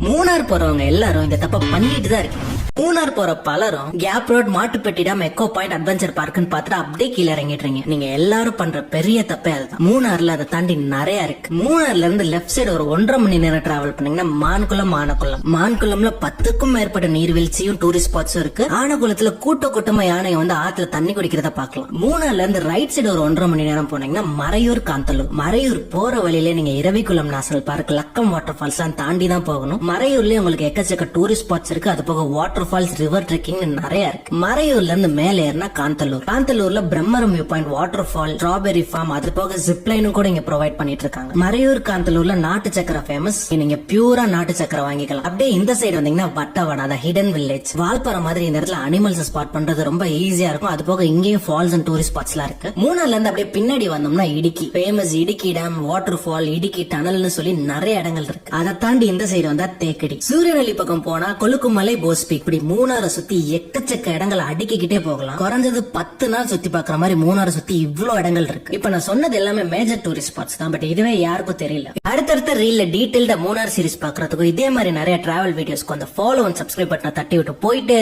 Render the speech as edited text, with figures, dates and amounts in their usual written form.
மூணார் போறவங்க எல்லாரும் இந்த தப்ப பண்ணிட்டு தான் இருக்கு. மூணார் போற பலரும் gap road, Mattupetty dam, echo point, adventure பார்க்னு பார்த்துட்டு அப்படியே கீழே இறங்கிடுறீங்க. நீங்க எல்லாரும் பண்ற பெரிய தப்பே அதுதான். மூணார்ல அதை தாண்டி நிறைய இருக்கு. மூணார்ல இருந்து லெப்ட் சைடு ஒரு 1.5 மணி நேரம் டிராவல் பண்ணீங்கன்னா மான்குளம், ஆனக்குளம். மான்குளம்ல 10க்கும் மேற்பட்ட நீர்வீழ்ச்சியும் டூரிஸ்ட் ஸ்பாட்ஸும் இருக்கு. ஆனக்குளத்துல கூட்டமா யானை வந்து ஆத்துல தண்ணி குடிக்கிறத பாக்கலாம். மூணார்ல இருந்து ரைட் சைடு ஒரு 1.5 மணி நேரம் போனீங்கன்னா மறையூர், காந்தலூர். மறையூர் போற வழியில நீங்க Eravikulam national park, Lakkam water falls தாண்டி தான் போகணும். மறையூர்லயே உங்களுக்கு எக்கச்சக்க டூரிஸ்ட் ஸ்பாட்ஸ் இருக்கு. அது போக வாட்டர் ஃபால்ஸ், ரிவர் ட்ரெக்கிங் நிறைய இருக்கு. மறையூர்ல இருந்து மேல ஏறினா காந்தலூர். காந்தலூர்ல Bhramaram view point, water fall, strawberry farm, அது போக ஜிப்லைனும் கூட இங்க ப்ரொவைட் பண்ணிட்டு இருக்காங்க. மறையூர், காந்தலூர்ல நாட்டு சக்கரை ஃபேமஸ். நீங்க பியூரா நாட்டு சக்கரை வாங்கிக்கலாம். அப்படியே இந்த சைடு வந்தீங்கன்னா வட்டவடா, அந்த ஹிடன் வில்லேஜ். வால்பாறை மாதிரி இந்த இடத்துல அனிமல்ஸ் ஸ்பாட் பண்றது ரொம்ப ஈஸியா இருக்கும். அது போக இங்கேயும் ஃபால்ஸ் அண்ட் டூரிஸ்ட் ஸ்பாட்ஸ் எல்லாம் இருக்கு. மூணார்ல இருந்து அப்படியே பின்னாடி வந்தோம்னா இடுக்கி ஃபேமஸ். இடுக்கி டேம், வாட்டர் ஃபால், இடுக்கி டனல்னு சொல்லி நிறைய இடங்கள் இருக்கு. அதை தாண்டி இந்த சைடு வந்தா தேக்கடி. சூரியநெல்லி பக்கம் போனா கொலுக்குமலை, போஸ்பீக். இப்படி மூணாரை சுத்தி எக்கச்சக்க இடங்களை அடிக்கிட்டே போகலாம். குறைஞ்சது 10 நாள் சுத்தி பாக்குற மாதிரி மூணாரை சுத்தி இவ்வளவு இடங்கள் இருக்கு. இப்ப நான் சொன்னது எல்லாமே மேஜர் டூரிஸ்ட் ஸ்பாட்ஸ் தான். பட் இதுவே யாருக்கும் தெரியல. அடுத்தடுத்த ரீல்ல டீடைல்டா மூணார் சீரிஸ் பாக்குறதுக்கும் இதே மாதிரி நிறைய டிராவல் வீடியோஸ்க்கு அந்த ஃபாலோ அண்ட் சப்ஸ்கிரைப் பட்டனை தட்டி விட்டு போயிட்டே